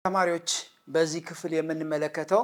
ተማሪዎች በዚህ ክፍል የምንመለከተው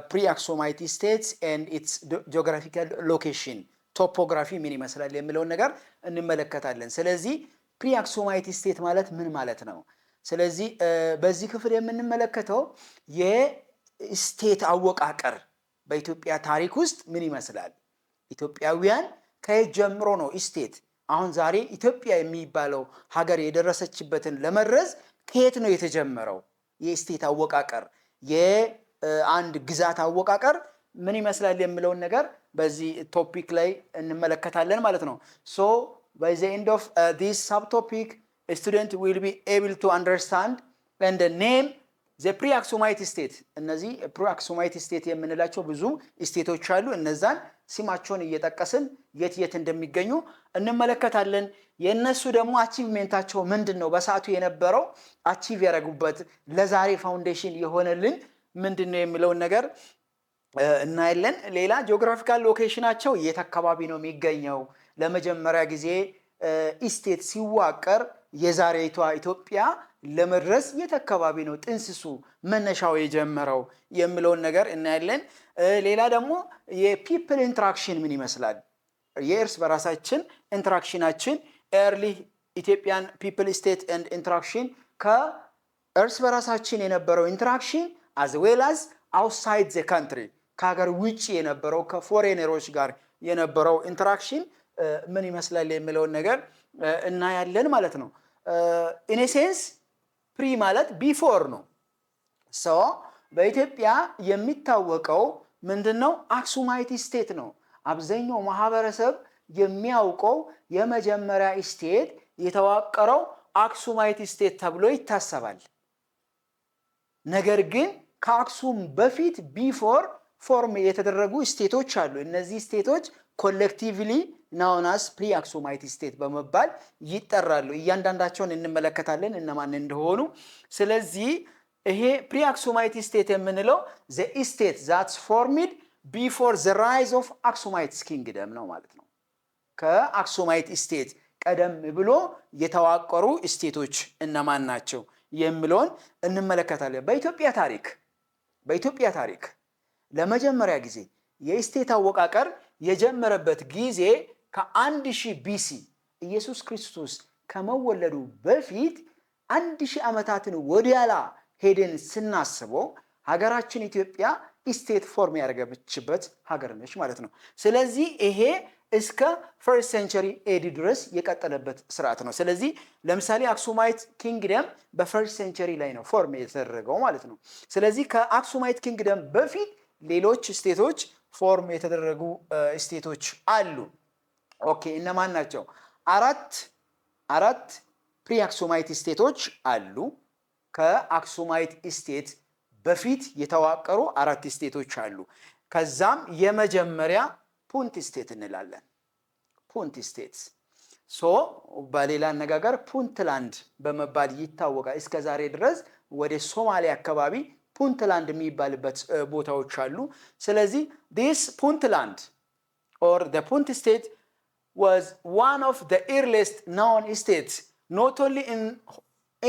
ፕሪ-አክሱማይት ስቴትስ ኤንድ ኢትስ ጂኦግራፊካል ሎኬሽን ቶፖግራፊ ምን ይመስላል የሚለውን ነገር እንመለከታለን። ስለዚህ ፕሪ-አክሱማይት ስቴት ማለት ምን ማለት ነው? ስለዚህ በዚህ ክፍል የምንመለከተው የስቴት አወቃቀር በኢትዮጵያ ታሪክ ውስጥ ምን ይመስላል፣ ኢትዮጵያውያን ከየት ጀምሮ ነው ስቴት አሁን ዛሬ ኢትዮጵያ የሚባለው ሀገር የደረሰችበትን ለመድረስ ከየት ነው የተጀመረው? የስቴት አወቃቀር የአንድ ግዛት አወቃቀር ምን ይመስላል የሚለውን ነገር በዚህ ቶፒክ ላይ እንመለከታለን ማለት ነው። ሶ by the end of this subtopic a student will be able to understand and name the pre-Aksumite state። እነዚህ pre-Aksumite state የምንላቸው ብዙ ስቴቶች አሉ። እነዛን ስማቸውን እየጠቀስን የት እንደሚገኙ እንመለከታለን። የነሱ ደግሞ አቺቭመንታቸው ምንድነው፣ በሰዓቱ የነበረው አቺቭ ያደረጉበት ለዛሬ ፋውንዴሽን የሆነልን ምንድነው የሚለውን ነገር እናያለን። ሌላ ጂኦግራፊካል ሎኬሽናቸው የት አካባቢ ነው የሚገኘው፣ ለመጀመሪያ ጊዜ ስቴት ሲዋቀር የዛሬቷ ኢትዮጵያ ለመድረስ የት አካባቢ ነው ጥንስሱ መነሻው የጀመረው የሚለውን ነገር እናያለን። ሌላ ደግሞ የፒፕል ኢንተራክሽን ምን ይመስላል፣ የእርስ በራሳችን ኢንተራክሽናችን ኤርሊ ኢትዮጵያን ፒፕል ስቴት ኤንድ ኢንተራክሽን ከእርስ በራሳችን የነበረው ኢንተራክሽን as well as outside the country ከሀገር ውጭ የነበረው ከፎሬነሮች ጋር የነበረው ኢንተራክሽን ምን ይመስላል የሚለውን ነገር እናያለን ማለት ነው። in a sense ፕሪ ማለት ቢፎር ነው። ሶ በኢትዮጵያ የሚታወቀው ምንድነው? አክሱማይት ስቴት ነው። አብዛኛው ማህበረሰብ የሚያውቀው የመጀመሪያ ስቴት የተዋቀረው አክሱማይት ስቴት ተብሎ ይታሰባል። ነገር ግን ከአክሱም በፊት ቢፎር ፎርም የተደረጉ ስቴቶች አሉ። እነዚህ ስቴቶች ኮሌክቲቭሊ known as pre-Aksumite state በመባል ይጠራሉ። እያንዳንዳቸውን እንመለከታለን እነማን እንደሆኑ። ስለዚህ ይሄ pre-Aksumite state የምንለው the state that's formed before the rise of Aksumite kingdom ነው ማለት ነው። ከአክሱማይት ስቴት ቀደም ብሎ የተዋቀሩ ስቴቶች እነማን ናቸው የሚለውን እንመለከታለን። በኢትዮጵያ ታሪክ ለመጀመሪያ ጊዜ የስቴት አወቃቀር የጀመረበት ጊዜ ከ1000 ቢሲ ኢየሱስ ክርስቶስ ከመወለዱ በፊት 1000 ዓመታትን ወዲያላ ሄደን ስናስበው ሀገራችን ኢትዮጵያ ስቴት ፎርም ያደረገችበት ሀገር ነች ማለት ነው። ስለዚህ ይሄ እስከ ፈርስት ሴንቸሪ ኤዲ ድረስ የቀጠለበት ስርዓት ነው። ስለዚህ ለምሳሌ አክሱማይት ኪንግደም በፈርስት ሴንቸሪ ላይ ነው ፎርም የተደረገው ማለት ነው። ስለዚህ ከአክሱማይት ኪንግደም በፊት ሌሎች ስቴቶች ፎርም የተደረጉ ስቴቶች አሉ። ኦኬ፣ እነማን ናቸው? አራት ፕሪ-አክሱማይት ስቴቶች አሉ። ከአክሱማይት ስቴት በፊት የተዋቀሩ 4 ስቴቶች አሉ። ከዛም የመጀመሪያ ፑንት ስቴት እንላለን። ፑንት ስቴት ሶ በሌላ አነጋገር ፑንትላንድ በመባል ይታወቃል። እስከ ዛሬ ድረስ ወደ ሶማሊያ አካባቢ ፑንትላንድ የሚባልበት ቦታዎች አሉ። ስለዚህ this Puntland or the Punt state was one of the earliest known states not only in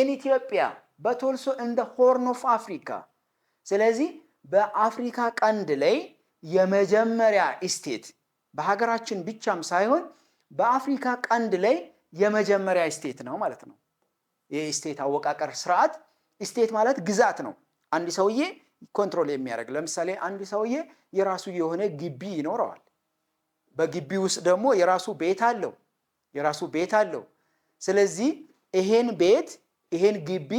Ethiopia but also in the Horn of Africa። ስለዚህ በአፍሪካ ቀንድ ላይ የመጀመሪያ ስቴት በሀገራችን ብቻም ሳይሆን በአፍሪካ ቀንድ ላይ የመጀመሪያ ስቴት ነው ማለት ነው። የስቴት አወቃቀር ስርዓት ስቴት ማለት ግዛት ነው። አንድ ሰውዬ ኮንትሮል የሚያደርግ ለምሳሌ አንድ ሰውዬ የራሱ የሆነ ግቢ ይኖረዋል። በግቢ ውስጥ ደግሞ የራሱ ቤት አለው። ስለዚህ ይሄን ግቢ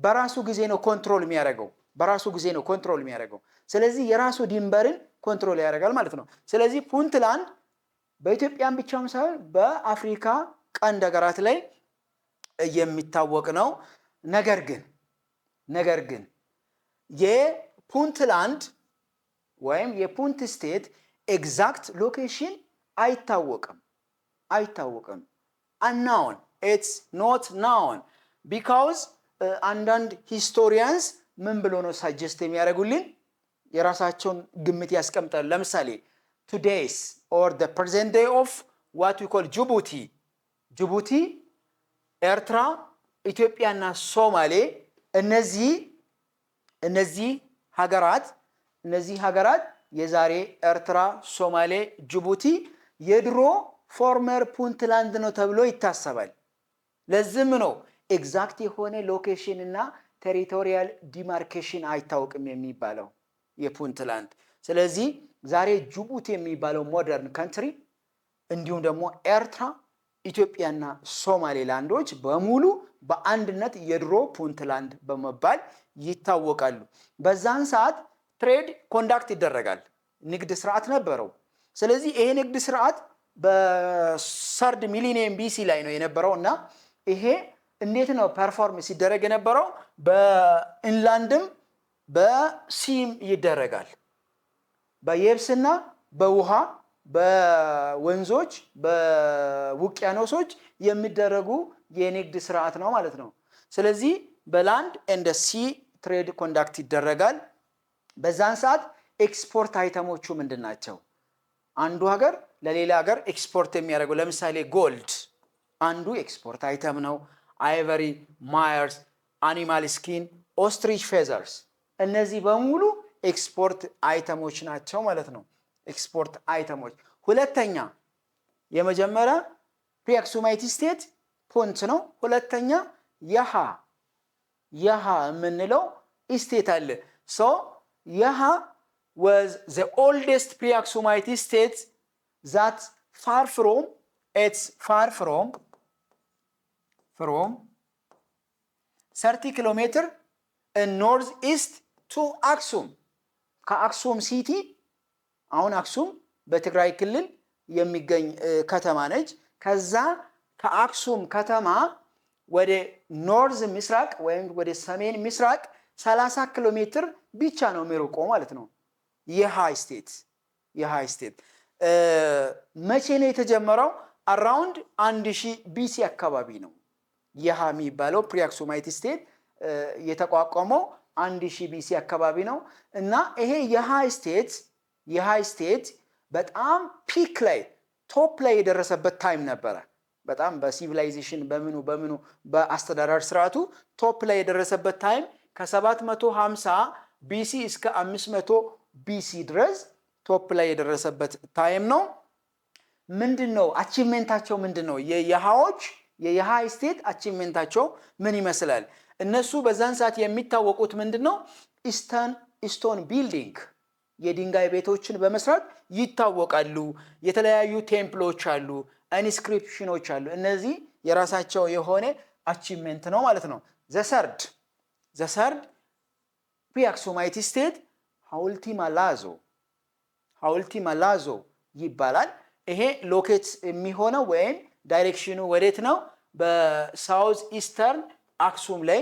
በራሱ ጊዜ ነው ኮንትሮል የሚያደርገው። ስለዚህ የራሱ ድንበርን ኮንትሮል ያደርጋል ማለት ነው። ስለዚህ ፑንትላንድ በኢትዮጵያም ብቻም ሳይሆን በአፍሪካ ቀንድ ሀገራት ላይ የሚታወቅ ነው። ነገር ግን የፑንትላንድ ወይም የፑንት ስቴት ኤግዛክት ሎኬሽን አይታወቅም። unknown, it's not known because አንዳንድ ሂስቶሪያንስ ምን ብሎ ነው ሳጀስት የሚያደርጉልን የራሳቸውን ግምት ያስቀምጣሉ። ለምሳሌ today's or the present day of what we call ጅቡቲ፣ ኤርትራ፣ ኢትዮጵያና ሶማሌ እነዚህ እነዚህ ሀገራት የዛሬ ኤርትራ፣ ሶማሌ፣ ጅቡቲ የድሮ ፎርመር ፑንትላንድ ነው ተብሎ ይታሰባል። ለዚህም ነው ኤግዛክት የሆነ ሎኬሽን እና ቴሪቶሪያል ዲማርኬሽን አይታወቅም የሚባለው የፑንትላንድ። ስለዚህ ዛሬ ጅቡቲ የሚባለው ሞደርን ካንትሪ እንዲሁም ደግሞ ኤርትራ፣ ኢትዮጵያና ሶማሌላንዶች በሙሉ በአንድነት የድሮ ፑንትላንድ በመባል ይታወቃሉ። በዛን ሰዓት ትሬድ ኮንዳክት ይደረጋል፣ ንግድ ስርዓት ነበረው። ስለዚህ ይሄ ንግድ ስርዓት በሰርድ ሚሊኒየም ቢሲ ላይ ነው የነበረው እና ይሄ እንዴት ነው ፐርፎርም ሲደረግ የነበረው? በኢንላንድም በሲም ይደረጋል። በየብስና በውሃ በወንዞች በውቅያኖሶች የሚደረጉ የንግድ ስርዓት ነው ማለት ነው። ስለዚህ በላንድ ኤንድ ሲ ትሬድ ኮንዳክት ይደረጋል። በዛን ሰዓት ኤክስፖርት አይተሞቹ ምንድን ናቸው? አንዱ ሀገር ለሌላ ሀገር ኤክስፖርት የሚያደርገው ለምሳሌ ጎልድ አንዱ ኤክስፖርት አይተም ነው። አይቨሪ፣ ማየርስ፣ አኒማል ስኪን፣ ኦስትሪች ፌዘርስ እነዚህ በሙሉ ኤክስፖርት አይተሞች ናቸው ማለት ነው። ኤክስፖርት አይተሞች። ሁለተኛ የመጀመሪያ ፕሪአክሱማይት ስቴት ፑንት ነው። ሁለተኛ የሃ የምንለው ስቴት አለ። ሶ የሃ was the oldest pre-Aksumite state that far from 30 kilometers in northeast to አክሱም። ከአክሱም ሲቲ አሁን አክሱም በትግራይ ክልል የሚገኝ ከተማ ነች። ከዛ ከአክሱም ከተማ ወደ ኖርዝ ምስራቅ ወይም ወደ ሰሜን ምስራቅ 30 ኪሎ ሜትር ብቻ ነው የሚርቀው ማለት ነው። የሃይ ስቴት መቼ ነው የተጀመረው? አራውንድ 1000 ቢሲ አካባቢ ነው የሃ የሚባለው ፕሪአክሱማይት ስቴት የተቋቋመው 1000 ቢሲ አካባቢ ነው። እና ይሄ የሃይ ስቴት በጣም ፒክ ላይ ቶፕ ላይ የደረሰበት ታይም ነበረ። በጣም በሲቪላይዜሽን በምኑ በአስተዳደር ስርዓቱ ቶፕ ላይ የደረሰበት ታይም ከ750 ቢሲ እስከ 500 ቢሲ ድረስ ቶፕ ላይ የደረሰበት ታይም ነው። ምንድነው አቺቭመንታቸው? ምንድነው የሃይ ስቴት አቺቭመንታቸው ምን ይመስላል? እነሱ በዛን ሰዓት የሚታወቁት ምንድነው? ስቶን ቢልዲንግ የድንጋይ ቤቶችን በመስራት ይታወቃሉ። የተለያዩ ቴምፕሎች አሉ፣ ኢንስክሪፕሽኖች አሉ። እነዚህ የራሳቸው የሆነ አቺቭመንት ነው ማለት ነው። ዘሰርድ ፕሪአክሱማይት ስቴት ሐውልቲ ማላዞ ይባላል። ይሄ ሎኬት የሚሆነው ወይም ዳይሬክሽኑ ወዴት ነው? በሳውዝ ኢስተርን አክሱም ላይ።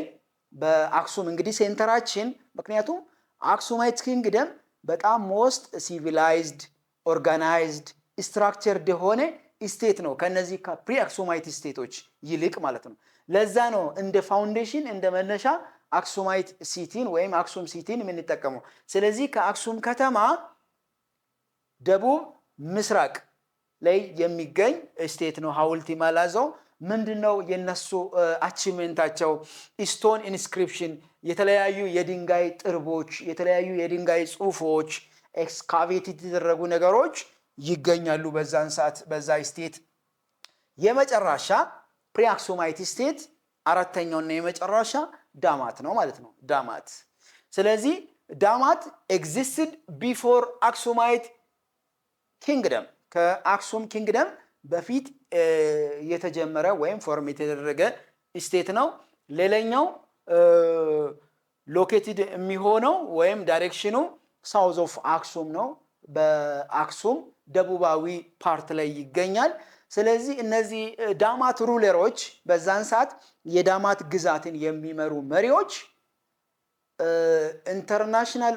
በአክሱም እንግዲህ ሴንተራችን፣ ምክንያቱም አክሱማይት ኪንግደም በጣም ሞስት ሲቪላይዝድ ኦርጋናይዝድ ስትራክቸርድ የሆነ ስቴት ነው ከነዚህ ከፕሪአክሱማይት ስቴቶች ይልቅ ማለት ነው። ለዛ ነው እንደ ፋውንዴሽን እንደ መነሻ አክሱማይት ሲቲን ወይም አክሱም ሲቲን የምንጠቀመው። ስለዚህ ከአክሱም ከተማ ደቡብ ምስራቅ ላይ የሚገኝ ስቴት ነው ሐውልቲ ማላዞ። ምንድነው የነሱ አቺቭመንታቸው? ስቶን ኢንስክሪፕሽን የተለያዩ የድንጋይ ጥርቦች፣ የተለያዩ የድንጋይ ጽሁፎች፣ ኤክስካቬት የተደረጉ ነገሮች ይገኛሉ በዛን ሰዓት በዛ ስቴት። የመጨረሻ ፕሪአክሱማይት ስቴት አራተኛውና የመጨረሻ ዳማት ነው ማለት ነው። ዳማት። ስለዚህ ዳማት ኤግዚስትድ ቢፎር አክሱማይት ኪንግደም፣ ከአክሱም ኪንግደም በፊት የተጀመረ ወይም ፎርም የተደረገ ስቴት ነው። ሌላኛው ሎኬትድ የሚሆነው ወይም ዳይሬክሽኑ ሳውዝ ኦፍ አክሱም ነው። በአክሱም ደቡባዊ ፓርት ላይ ይገኛል። ስለዚህ እነዚህ ዳማት ሩለሮች በዛን ሰዓት የዳማት ግዛትን የሚመሩ መሪዎች ኢንተርናሽናል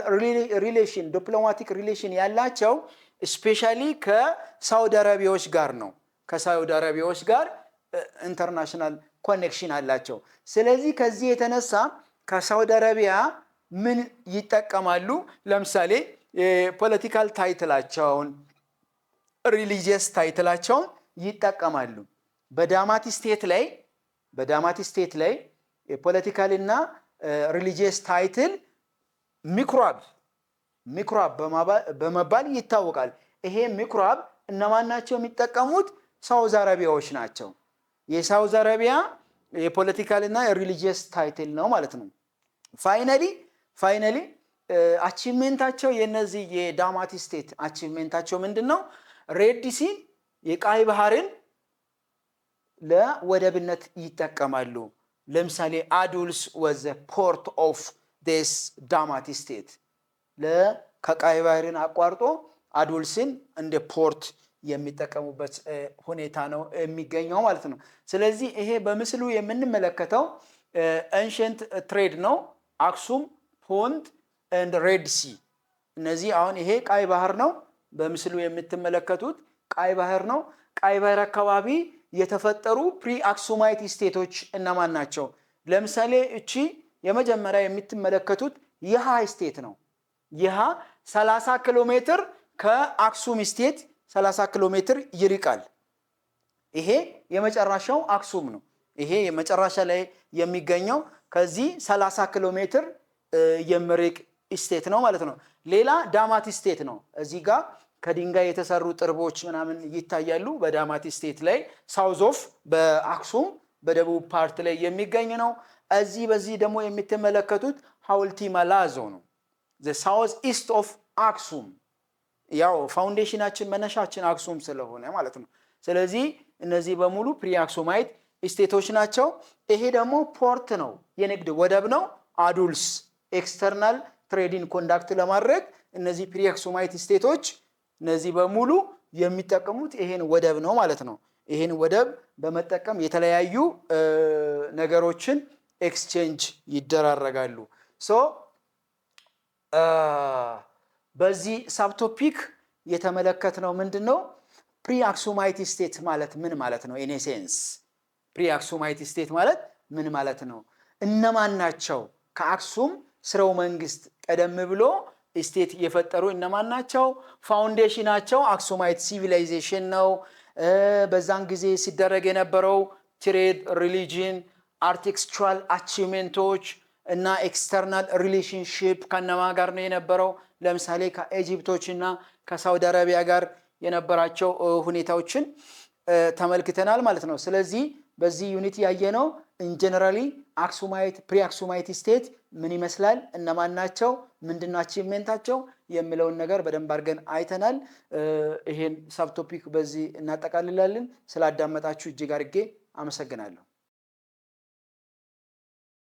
ሪሌሽን ዲፕሎማቲክ ሪሌሽን ያላቸው ስፔሻሊ ከሳውዲ አረቢያዎች ጋር ነው። ከሳውዲ አረቢያዎች ጋር ኢንተርናሽናል ኮኔክሽን አላቸው። ስለዚህ ከዚህ የተነሳ ከሳውዲ አረቢያ ምን ይጠቀማሉ? ለምሳሌ የፖለቲካል ታይትላቸውን ሪሊጂየስ ታይትላቸውን ይጠቀማሉ። በዳማት ስቴት ላይ የፖለቲካልና ሪሊጂየስ ታይትል ምኩራብ በመባል ይታወቃል። ይሄ ምኩራብ እነማን ናቸው የሚጠቀሙት? ሳውዝ አረቢያዎች ናቸው። የሳውዝ አረቢያ የፖለቲካል እና የሪሊጂየስ ታይትል ነው ማለት ነው። ፋይናሊ አቺቭሜንታቸው የነዚህ የዳማት ስቴት አቺቭሜንታቸው ምንድነው? ሬድ ሲን የቀይ ባህርን ለወደብነት ይጠቀማሉ። ለምሳሌ አዱልስ ወዘ ፖርት ኦፍ ዲስ ዳማት ስቴት ከቀይ ባህርን አቋርጦ አዱልስን እንደ ፖርት የሚጠቀሙበት ሁኔታ ነው የሚገኘው ማለት ነው። ስለዚህ ይሄ በምስሉ የምንመለከተው ኤንሸንት ትሬድ ነው። አክሱም፣ ፖንት ኤንድ ሬድ ሲ። እነዚህ አሁን ይሄ ቀይ ባህር ነው። በምስሉ የምትመለከቱት ቀይ ባህር ነው። ቀይ ባህር አካባቢ የተፈጠሩ ፕሪ አክሱማይት ስቴቶች እነማን ናቸው? ለምሳሌ እቺ የመጀመሪያ የምትመለከቱት የሃ ስቴት ነው። የሃ 30 ኪሎ ሜትር ከአክሱም ስቴት 30 ኪሎ ሜትር ይርቃል። ይሄ የመጨረሻው አክሱም ነው። ይሄ የመጨረሻ ላይ የሚገኘው ከዚህ 30 ኪሎ ሜትር የሚርቅ ስቴት ነው ማለት ነው። ሌላ ዳማት ስቴት ነው። እዚህ ጋር ከድንጋይ የተሰሩ ጥርቦች ምናምን ይታያሉ። በዳማት ስቴት ላይ ሳውዝ ኦፍ በአክሱም በደቡብ ፓርት ላይ የሚገኝ ነው። በዚህ ደግሞ የምትመለከቱት ሐውልቲ መላዞ ነው። the south east of አክሱም ያው ፋውንዴሽናችን መነሻችን አክሱም ስለሆነ ማለት ነው። ስለዚህ እነዚህ በሙሉ ፕሪ አክሱማይት ስቴቶች ናቸው። ይሄ ደግሞ ፖርት ነው፣ የንግድ ወደብ ነው። አዱልስ ኤክስተርናል ትሬዲንግ ኮንዳክት ለማድረግ እነዚህ ፕሪ አክሱማይት ስቴቶች እነዚህ በሙሉ የሚጠቀሙት ይሄን ወደብ ነው ማለት ነው። ይሄን ወደብ በመጠቀም የተለያዩ ነገሮችን ኤክስቼንጅ ይደራረጋሉ። በዚህ ሳብቶፒክ የተመለከትነው ምንድነው? ፕሪ አክሱማይት ስቴት ማለት ምን ማለት ነው? ኢን ሴንስ ፕሪ አክሱማይት ስቴት ማለት ምን ማለት ነው? እነማን ናቸው? ከአክሱም ስርወ መንግስት ቀደም ብሎ ስቴት የፈጠሩ እነማን ናቸው? ፋውንዴሽናቸው አክሱማይት ሲቪላይዜሽን ነው። በዛን ጊዜ ሲደረግ የነበረው ትሬድ፣ ሪሊጂን፣ አርቴክስቹራል አቺቭሜንቶች እና ኤክስተርናል ሪሌሽንሺፕ ከነማ ጋር ነው የነበረው? ለምሳሌ ከኢጂፕቶች እና ከሳውዲ አረቢያ ጋር የነበራቸው ሁኔታዎችን ተመልክተናል ማለት ነው። ስለዚህ በዚህ ዩኒት ያየነው ኢንጀነራሊ አክሱማይት ፕሪ አክሱማይት ስቴት ምን ይመስላል፣ እነማን ናቸው፣ ምንድነው አቺቭሜንታቸው የሚለውን ነገር በደንብ አድርገን አይተናል። ይሄን ሳብቶፒክ በዚህ እናጠቃልላለን። ስላዳመጣችሁ እጅግ አድርጌ አመሰግናለሁ።